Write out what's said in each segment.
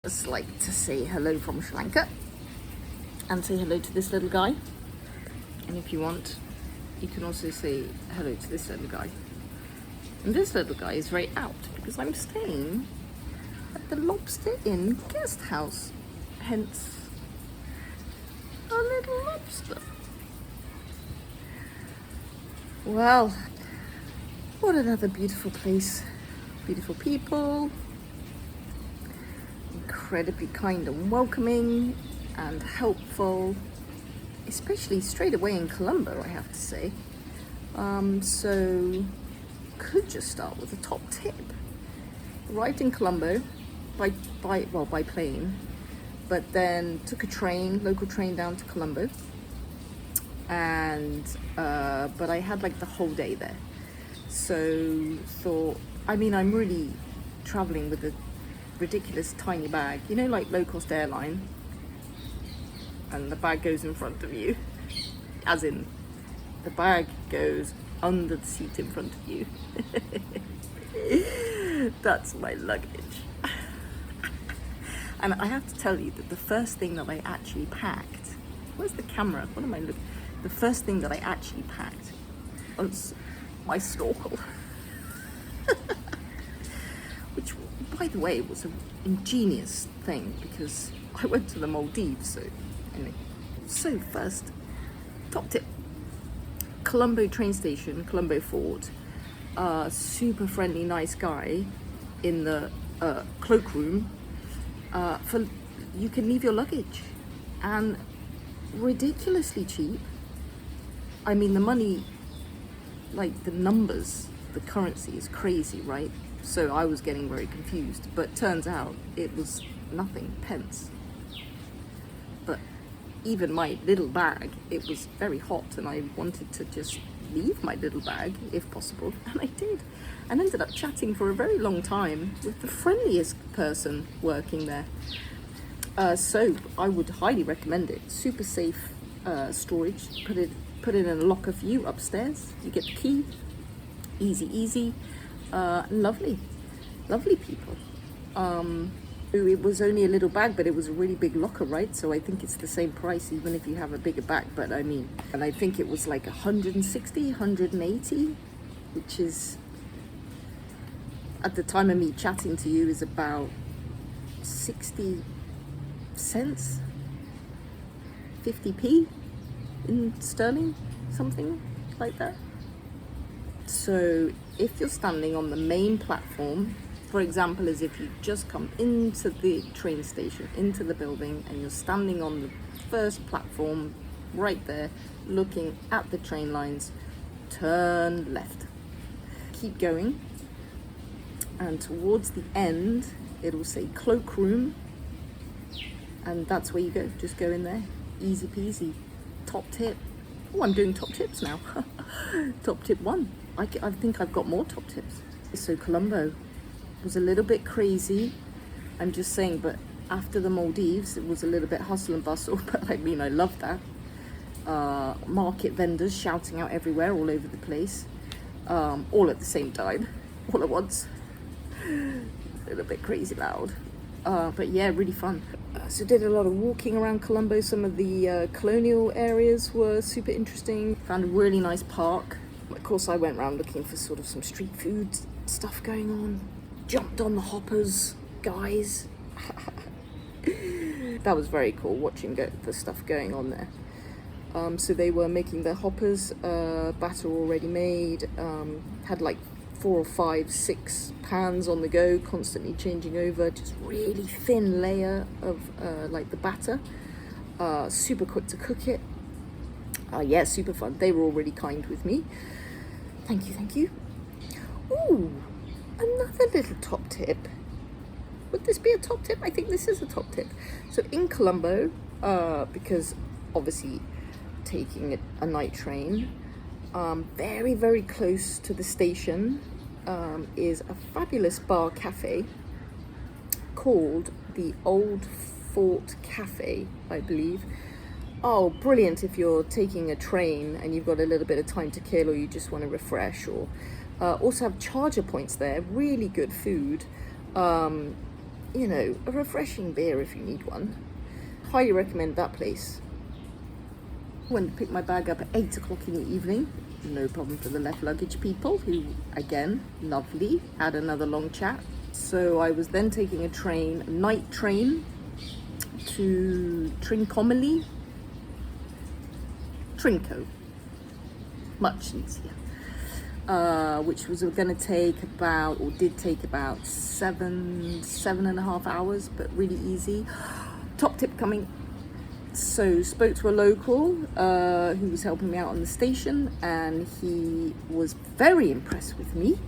Just like to say hello from Sri Lanka and say hello to this little guy. And if you want, you can also say hello to this little guy. And this little guy is very out because I'm staying at the Lobster Inn guest house. Hence, a little lobster. Well, what another beautiful place. Beautiful people. Incredibly kind and welcoming and helpful, especially straight away in Colombo, I have to say. So could just start with a top tip. Arrived in Colombo by plane, but then took a local train down to Colombo, and but I had like the whole day there. So thought, I'm really traveling with a ridiculous tiny bag, like low-cost airline, and the bag goes in front of you, as in the bag goes under the seat in front of you. That's my luggage. And I have to tell you that the first thing that I actually packed, where's the camera? What am I looking? The first thing that I actually packed was my snorkel. Which, by the way, was an ingenious thing because I went to the Maldives, so anyway. So first, top tip. Colombo train station, Colombo Fort. Super friendly, nice guy in the cloakroom. You can leave your luggage, and ridiculously cheap. The money, like the numbers, the currency is crazy, right? So I was getting very confused, but turns out it was nothing, pence. But even my little bag, it was very hot, and I wanted to just leave my little bag if possible, and I did, and ended up chatting for a very long time with the friendliest person working there. So I would highly recommend it. Super safe storage. Put it in a locker for you upstairs. You get the key. Easy. Lovely people. It was only a little bag, but it was a really big locker, right? So I think it's the same price even if you have a bigger bag. But and I think it was like 160, 180, which is, at the time of me chatting to you, is about 60 cents, 50p in sterling, something like that. So if you're standing on the main platform, for example, as if you just come into the train station, into the building, and you're standing on the first platform right there, looking at the train lines, turn left. Keep going, and towards the end, it'll say cloakroom, and that's where you go. Just go in there, easy peasy. Top tip. Oh, I'm doing top tips now. Top tip 1. I think I've got more top tips. So Colombo was a little bit crazy, I'm just saying, but after the Maldives, it was a little bit hustle and bustle, but I love that. Market vendors shouting out everywhere, all over the place, all at the same time, all at once. A little bit crazy loud. But yeah, really fun. So did a lot of walking around Colombo. Some of the colonial areas were super interesting. Found a really nice park. Of course, I went around looking for sort of some street food stuff going on. Jumped on the hoppers, guys. That was very cool, watching the stuff going on there. So they were making their hoppers, batter already made. Had like 4 or 5, 6 pans on the go, constantly changing over, just really thin layer of like the batter. Super quick to cook it. Yeah, super fun. They were all really kind with me. Thank you. Ooh, another little top tip. Would this be a top tip? I think this is a top tip. So in Colombo, because obviously taking a night train, very, very close to the station is a fabulous bar cafe called the Old Fort Cafe, I believe. Oh, brilliant if you're taking a train and you've got a little bit of time to kill, or you just want to refresh, or also have charger points there. Really good food. you know, a refreshing beer if you need one. Highly recommend that place. Went to pick my bag up at 8 o'clock in the evening. No problem for the left luggage people, who, again, lovely, had another long chat. So I was then taking a train, a night train, to Trincomalee. Trinco. Much easier. Which was going to take about, or did take about 7.5 hours, but really easy. Top tip coming. So spoke to a local who was helping me out on the station, and he was very impressed with me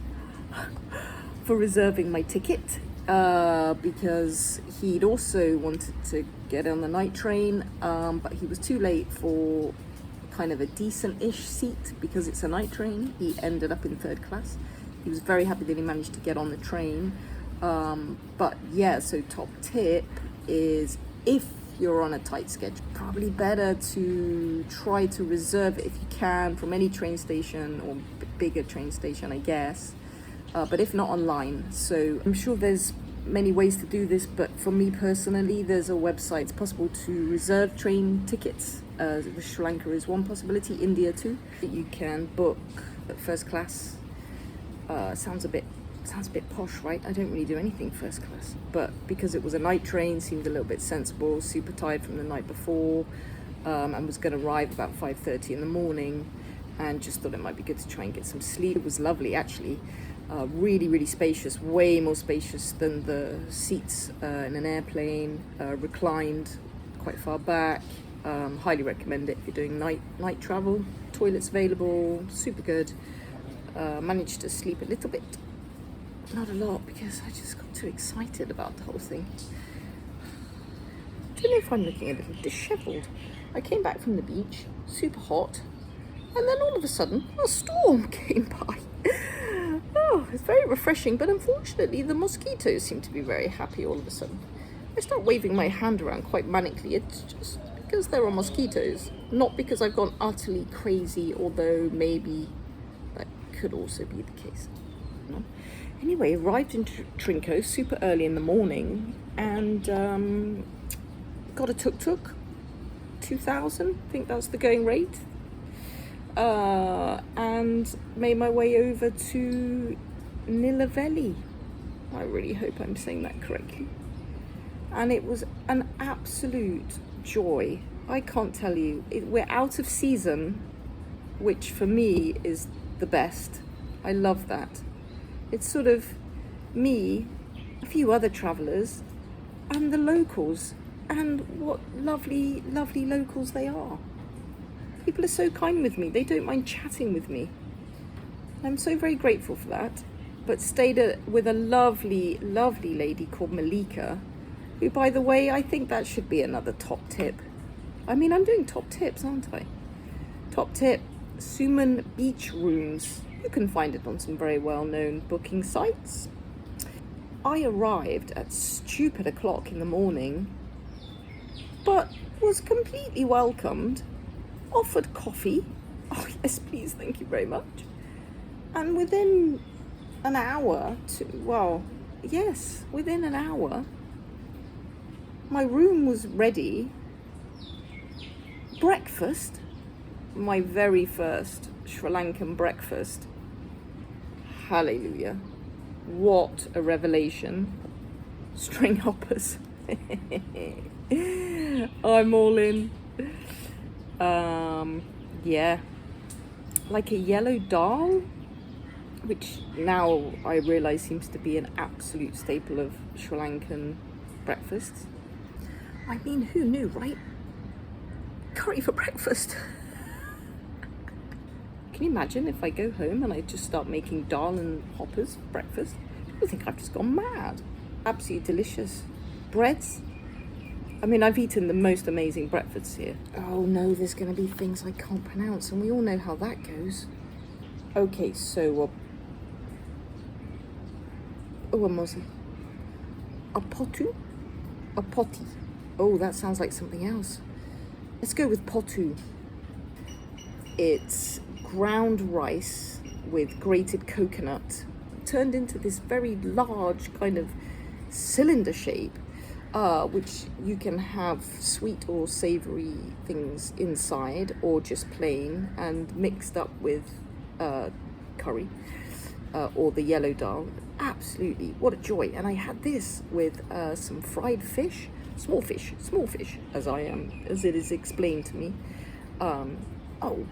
for reserving my ticket, because he'd also wanted to get on the night train, but he was too late for kind of a decent-ish seat because it's a night train. He ended up in 3rd class. He was very happy that he managed to get on the train. But yeah, so top tip is, if you're on a tight schedule, probably better to try to reserve it if you can from any train station or bigger train station, I guess, but if not, online. So I'm sure there's many ways to do this, but for me personally, there's a website. It's possible to reserve train tickets. Sri Lanka is one possibility, India too. You can book at 1st class. Sounds a bit posh, right? I don't really do anything 1st class, but because it was a night train, seemed a little bit sensible. Super tired from the night before, and was going to arrive about 5:30 in the morning, and just thought it might be good to try and get some sleep. It was lovely, actually. Really, really spacious, way more spacious than the seats in an airplane. Reclined quite far back. Highly recommend it if you're doing night travel. Toilets available, super good. Managed to sleep a little bit. Not a lot, because I just got too excited about the whole thing. I don't know if I'm looking a little dishevelled. I came back from the beach, super hot, and then all of a sudden a storm came by. Oh, it's very refreshing, but unfortunately the mosquitoes seem to be very happy all of a sudden. I start waving my hand around quite manically. It's just because there are mosquitoes, not because I've gone utterly crazy, although maybe that could also be the case. No? Anyway, arrived in Trinco super early in the morning, and got a tuk-tuk, 2,000, I think that's the going rate, and made my way over to Nilaveli. I really hope I'm saying that correctly. And it was an absolute joy. I can't tell you. We're out of season, which for me is the best. I love that. It's sort of me, a few other travellers, and the locals, and what lovely, lovely locals they are. People are so kind with me. They don't mind chatting with me. I'm so very grateful for that. But stayed with a lovely, lovely lady called Malika, who, by the way, I think that should be another top tip. I mean, I'm doing top tips, aren't I? Top tip, Suman Beach Rooms. You can find it on some very well-known booking sites. I arrived at stupid o'clock in the morning, but was completely welcomed, offered coffee. Oh yes, please, thank you very much. And within an hour, within an hour, my room was ready. Breakfast, my very first Sri Lankan breakfast. Hallelujah. What a revelation. String hoppers. I'm all in. Yeah. Like a yellow dal, which now I realise seems to be an absolute staple of Sri Lankan breakfasts. I mean, who knew, right? Curry for breakfast. Can you imagine if I go home and I just start making dal and hoppers for breakfast? People think I've just gone mad. Absolutely delicious. Breads. I mean, I've eaten the most amazing breakfasts here. Oh no, there's going to be things I can't pronounce, and we all know how that goes. Okay, so a potu? A poti. Oh, that sounds like something else. Let's go with potu. It's ground rice with grated coconut, turned into this very large kind of cylinder shape, which you can have sweet or savoury things inside, or just plain and mixed up with curry or the yellow dal. Absolutely, what a joy. And I had this with some fried fish, small fish, as it is explained to me. Oh,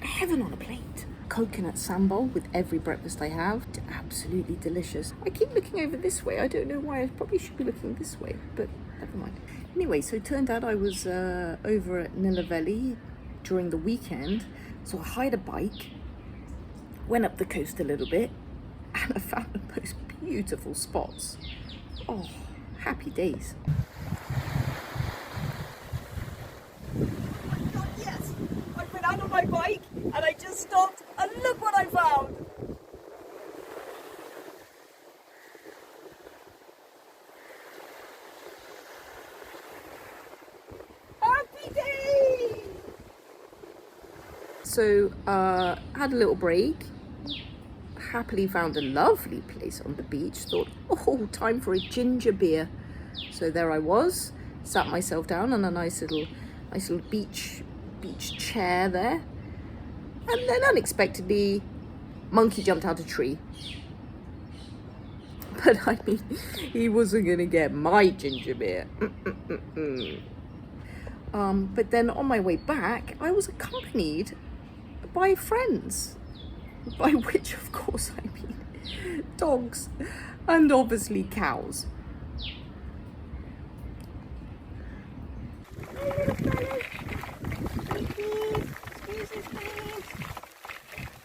heaven on a plate. Coconut sambol with every breakfast I have. Absolutely delicious. I keep looking over this way. I don't know why. I probably should be looking this way, but never mind. Anyway, so it turned out I was over at Nilaveli during the weekend. So I hired a bike, went up the coast a little bit, and I found the most beautiful spots. Oh, happy days. Yes, I went out on my bike and I just stopped and look what I found. Happy day! So had a little break, happily found a lovely place on the beach, thought, oh, time for a ginger beer. So there I was, sat myself down on a nice little beach chair there, and then unexpectedly monkey jumped out a tree. But I mean, he wasn't gonna get my ginger beer. But then on my way back, I was accompanied by friends, by which of course I mean dogs and obviously cows.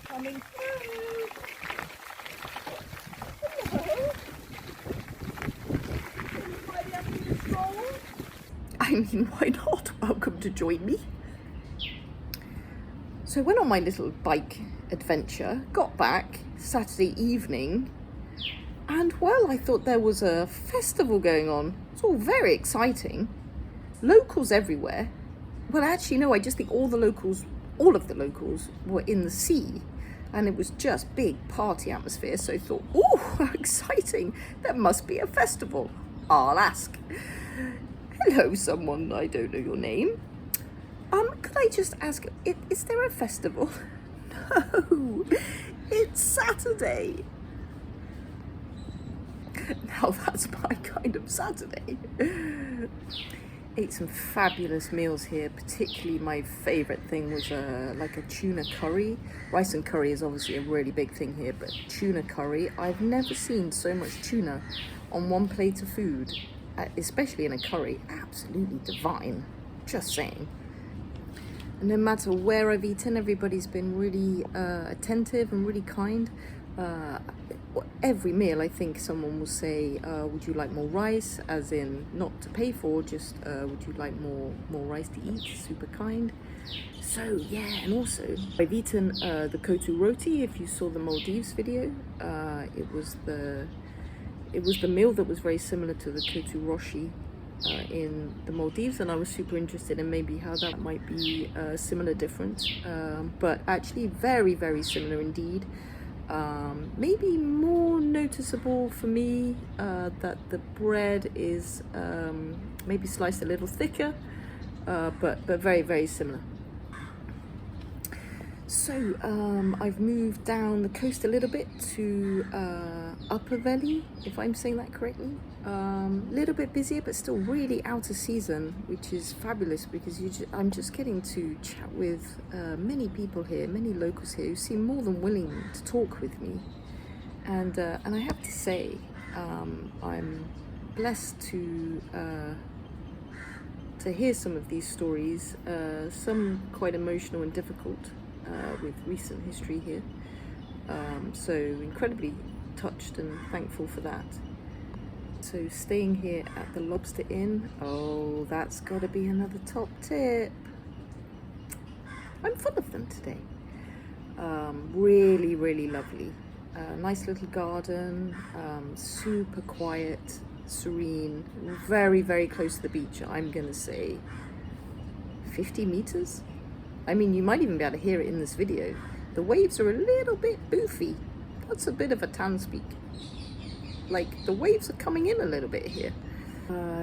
Coming through. Hello. Anybody having a stroll? I mean, why not? Welcome to join me. So I went on my little bike adventure, got back Saturday evening, and well, I thought there was a festival going on. It's all very exciting. Locals everywhere. Well, actually, no, I just think all of the locals were in the sea, and it was just big party atmosphere. So I thought, oh, how exciting. There must be a festival. I'll ask. Hello, someone, I don't know your name. Could I just ask, is there a festival? No, it's Saturday. Now that's my kind of Saturday. Ate some fabulous meals here. Particularly my favorite thing was like a tuna curry. Rice and curry is obviously a really big thing here, but tuna curry, I've never seen so much tuna on one plate of food, especially in a curry. Absolutely divine, just saying. And no matter where I've eaten, everybody's been really attentive and really kind. Every meal, I think someone will say, would you like more rice, as in not to pay for, just would you like more rice to eat? Super kind. So yeah, and also I've eaten the kotu roti. If you saw the Maldives video, it was the meal that was very similar to the kotu roshi in the Maldives, and I was super interested in maybe how that might be similar, different, but actually very, very similar indeed. Maybe more noticeable for me that the bread is maybe sliced a little thicker, but very, very similar. So I've moved down the coast a little bit to Upper Valley, if I'm saying that correctly. Little bit busier, but still really out of season, which is fabulous because I'm just getting to chat with many people here, many locals here who seem more than willing to talk with me. And I have to say, I'm blessed to hear some of these stories, some quite emotional and difficult with recent history here. So incredibly touched and thankful for that. So staying here at the Lobster Inn, oh, that's got to be another top tip. I'm full of them today. Really, really lovely. Nice little garden, super quiet, serene, very, very close to the beach. I'm going to say 50 meters. I mean, you might even be able to hear it in this video. The waves are a little bit boofy. That's a bit of a town speak. like the waves are coming in a little bit here.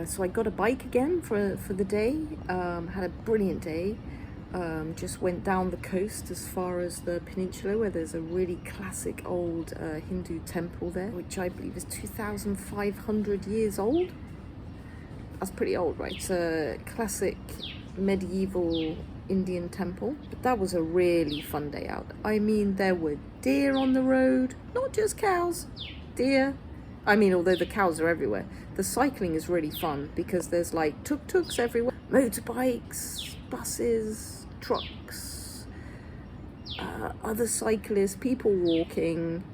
So I got a bike again for the day. Had a brilliant day. Just went down the coast as far as the peninsula, where there's a really classic old Hindu temple there, which I believe is 2,500 years old. That's pretty old, right? It's a classic medieval Indian temple. But that was a really fun day out. I mean, there were deer on the road, not just cows, deer. I mean, although the cows are everywhere, the cycling is really fun because there's like tuk-tuks everywhere, motorbikes, buses, trucks, other cyclists, people walking,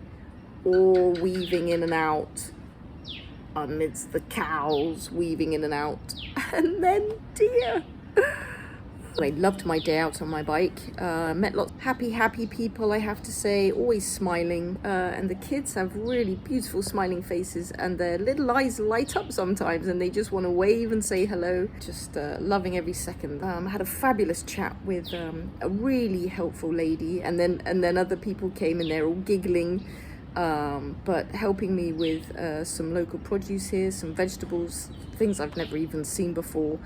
all weaving in and out amidst the cows weaving in and out, and then deer. I loved my day out on my bike. Met lots of happy people, I have to say, always smiling. And the kids have really beautiful smiling faces, and their little eyes light up sometimes, and they just want to wave and say hello. Just loving every second. I had a fabulous chat with a really helpful lady, and then other people came, and they're all giggling, but helping me with some local produce here, some vegetables, things I've never even seen before,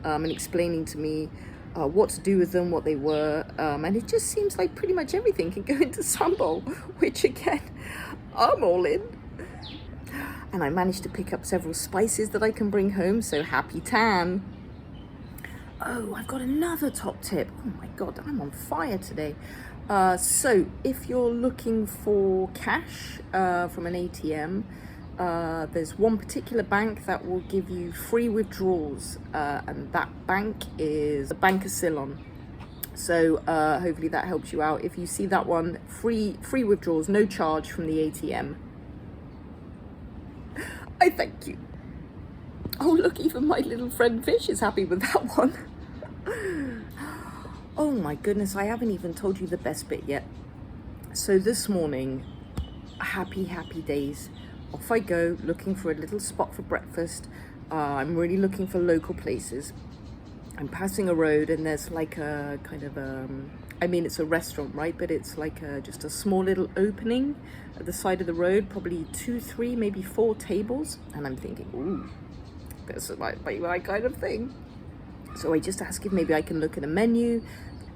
and explaining to me what to do with them, what they were, and it just seems like pretty much everything can go into sambol, which again, I'm all in. And I managed to pick up several spices that I can bring home, so happy tan. Oh, I've got another top tip. Oh my God, I'm on fire today. So if you're looking for cash from an ATM, there's one particular bank that will give you free withdrawals, and that bank is the Bank of Ceylon. So hopefully that helps you out. If you see that one, free withdrawals, no charge from the ATM. I thank you. Oh look, even my little friend Fish is happy with that one. Oh my goodness, I haven't even told you the best bit yet. So this morning, happy days. Off I go, looking for a little spot for breakfast. I'm really looking for local places. I'm passing a road, and there's like a kind of I mean, it's a restaurant, right? But it's like just a small little opening at the side of the road, probably 2, 3, maybe 4 tables. And I'm thinking, ooh, this might be my kind of thing. So I just ask if maybe I can look at a menu,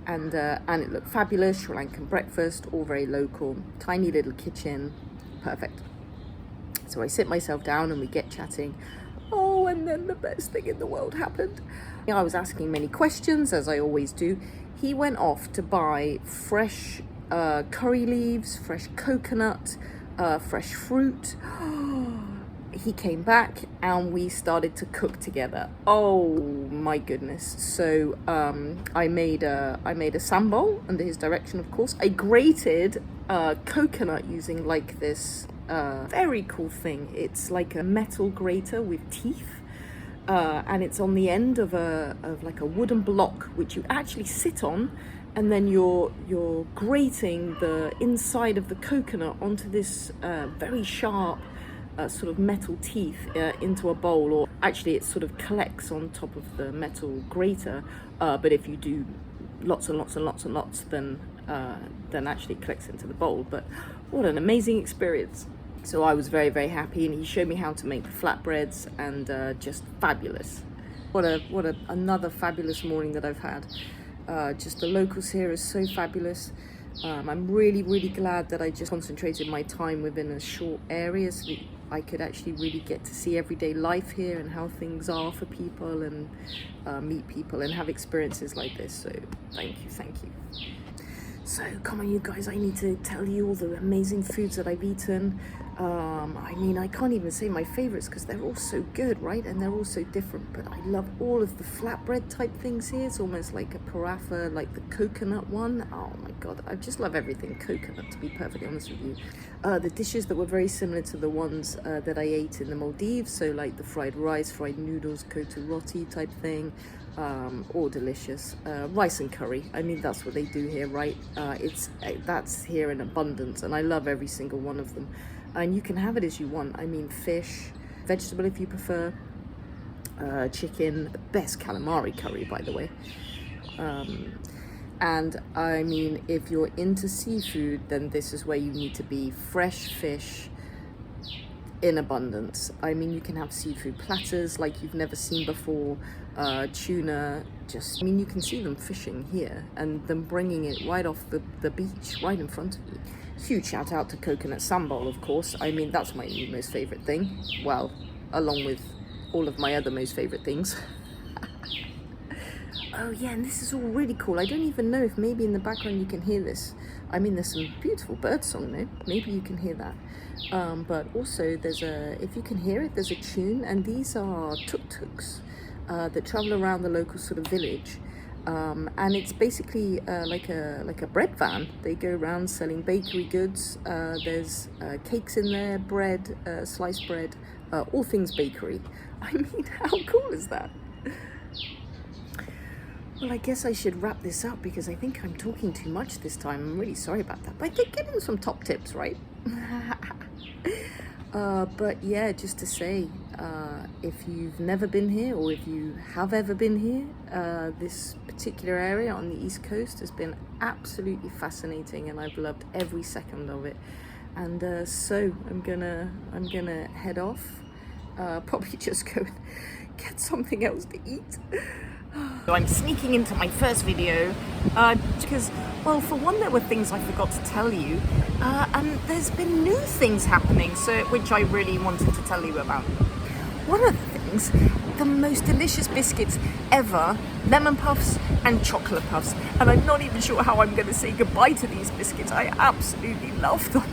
and it looked fabulous. Sri Lankan breakfast, all very local, tiny little kitchen, perfect. So I sit myself down and we get chatting. Oh, and then the best thing in the world happened. I was asking many questions, as I always do. He went off to buy fresh curry leaves, fresh coconut, fresh fruit. He came back and we started to cook together. Oh my goodness. So I made a sambol under his direction, of course. I grated coconut using like this very cool thing. It's like a metal grater with teeth, and it's on the end of like a wooden block which you actually sit on, and then you're grating the inside of the coconut onto this very sharp sort of metal teeth into a bowl, or actually it sort of collects on top of the metal grater, but if you do lots and lots, then actually it collects into the bowl. But what an amazing experience. So I was very happy, and he showed me how to make the flatbreads, and just fabulous. What another fabulous morning that I've had. Just the locals here are so fabulous. I'm really glad that I just concentrated my time within a short area, so that I could actually really get to see everyday life here and how things are for people, and meet people and have experiences like this. So thank you. So come on, you guys, I need to tell you all the amazing foods that I've eaten. I mean, I can't even say my favorites because they're all so good, right? And they're all so different, but I love all of the flatbread type things here. It's almost like a paraffin, like the coconut one. Oh my God, I just love everything coconut, to be perfectly honest with you. The dishes that were very similar to the ones that I ate in the Maldives, so like the fried rice, fried noodles, kottu roti type thing, all delicious. Rice and curry, I mean, that's what they do here, right? That's here in abundance, and I love every single one of them. And you can have it as you want. I mean, fish, vegetable if you prefer, chicken, the best calamari curry, by the way. And I mean, if you're into seafood, then this is where you need to be. Fresh fish, in abundance. I mean, you can have seafood platters like you've never seen before, tuna, I mean, you can see them fishing here and them bringing it right off the beach, right in front of you. Huge shout out to coconut sambol, of course. I mean, that's my most favourite thing. Well, along with all of my other most favourite things. Oh yeah, and this is all really cool. I don't even know if maybe in the background you can hear this. I mean, there's some beautiful birdsong, no? Maybe you can hear that. But also there's if you can hear it, there's a tune, and these are tuk-tuks that travel around the local sort of village. And it's basically like a bread van. They go around selling bakery goods. There's cakes in there, bread, sliced bread, all things bakery. I mean, how cool is that? Well, I guess I should wrap this up because I think I'm talking too much this time. I'm really sorry about that. But I did get in some top tips, right? But yeah, just to say, if you've never been here or if you have ever been here, this particular area on the East Coast has been absolutely fascinating and I've loved every second of it. And so I'm gonna head off, probably just go and get something else to eat. So I'm sneaking into my first video because, well, for one, there were things I forgot to tell you, and there's been new things happening, which I really wanted to tell you about. One of the things, the most delicious biscuits ever, lemon puffs and chocolate puffs, and I'm not even sure how I'm going to say goodbye to these biscuits. I absolutely love them.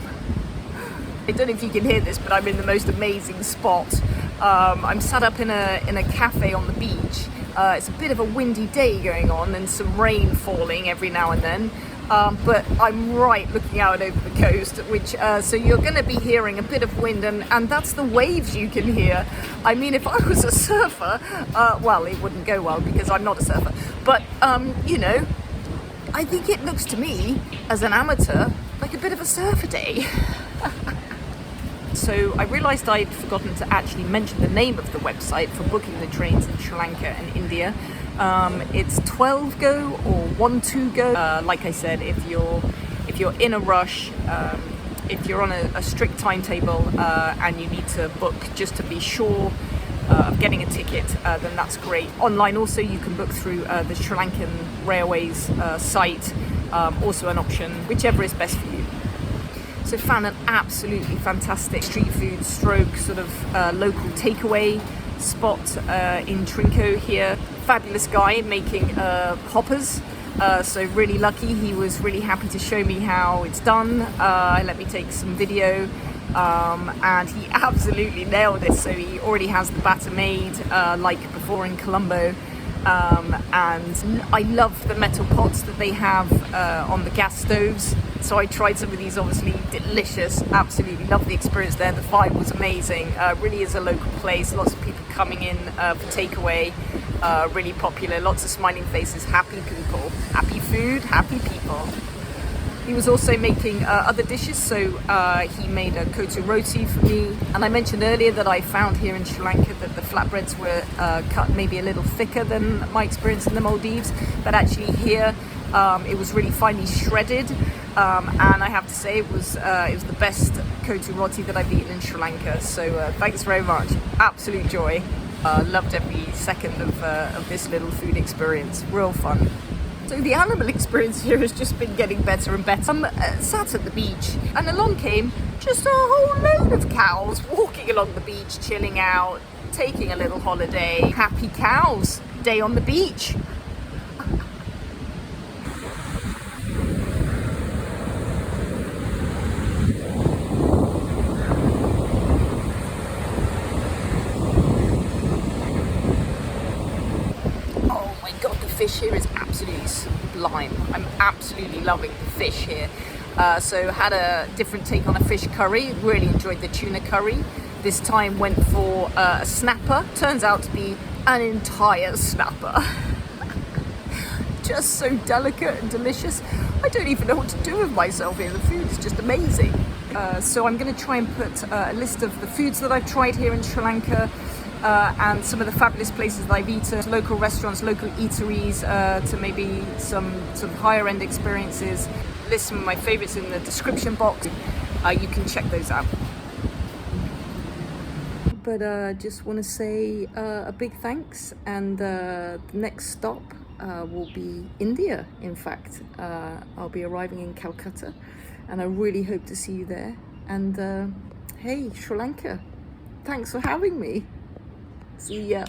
I don't know if you can hear this, but I'm in the most amazing spot. I'm sat up in a cafe on the beach. It's a bit of a windy day going on and some rain falling every now and then, but I'm right looking out over the coast, which so you're going to be hearing a bit of wind, and that's the waves you can hear. I mean, if I was a surfer, well, it wouldn't go well because I'm not a surfer, but you know, I think it looks to me as an amateur like a bit of a surfer day. So I realised I'd forgotten to actually mention the name of the website for booking the trains in Sri Lanka and India. It's 12 Go or 12 Go. Like I said, if you're in a rush, if you're on a strict timetable and you need to book just to be sure of getting a ticket, then that's great. Online also you can book through the Sri Lankan Railways site, also an option, whichever is best for you. So found an absolutely fantastic street food stroke sort of local takeaway spot in Trinco here. Fabulous guy making hoppers. So really lucky. He was really happy to show me how it's done. Let me take some video. And he absolutely nailed it. So he already has the batter made like before in Colombo. And I love the metal pots that they have on the gas stoves. So I tried some of these, obviously delicious, absolutely loved the experience there. The vibe was amazing. Really is a local place, lots of people coming in for takeaway, really popular, lots of smiling faces, happy people, happy food, happy people. He was also making other dishes, so he made a kotu roti for me. And I mentioned earlier that I found here in Sri Lanka that the flatbreads were cut maybe a little thicker than my experience in the Maldives, but actually here it was really finely shredded. And I have to say it was the best kotu roti that I've eaten in Sri Lanka. So thanks very much. Absolute joy. Loved every second of this little food experience. Real fun. So the animal experience here has just been getting better and better. I'm sat at the beach and along came just a whole load of cows walking along the beach, chilling out, taking a little holiday. Happy cows. Day on the beach. Fish here is absolutely sublime. I'm absolutely loving the fish here. So had a different take on a fish curry. Really enjoyed the tuna curry. This time went for a snapper. Turns out to be an entire snapper. Just so delicate and delicious. I don't even know what to do with myself here. The food is just amazing. So I'm going to try and put a list of the foods that I've tried here in Sri Lanka. And some of the fabulous places that I've eaten, local restaurants, local eateries, to maybe some sort of higher end experiences. List some of my favourites in the description box. You can check those out. but just want to say a big thanks. And the next stop will be India. In fact, I'll be arriving in Calcutta, and I really hope to see you there. And hey, Sri Lanka, thanks for having me. See ya.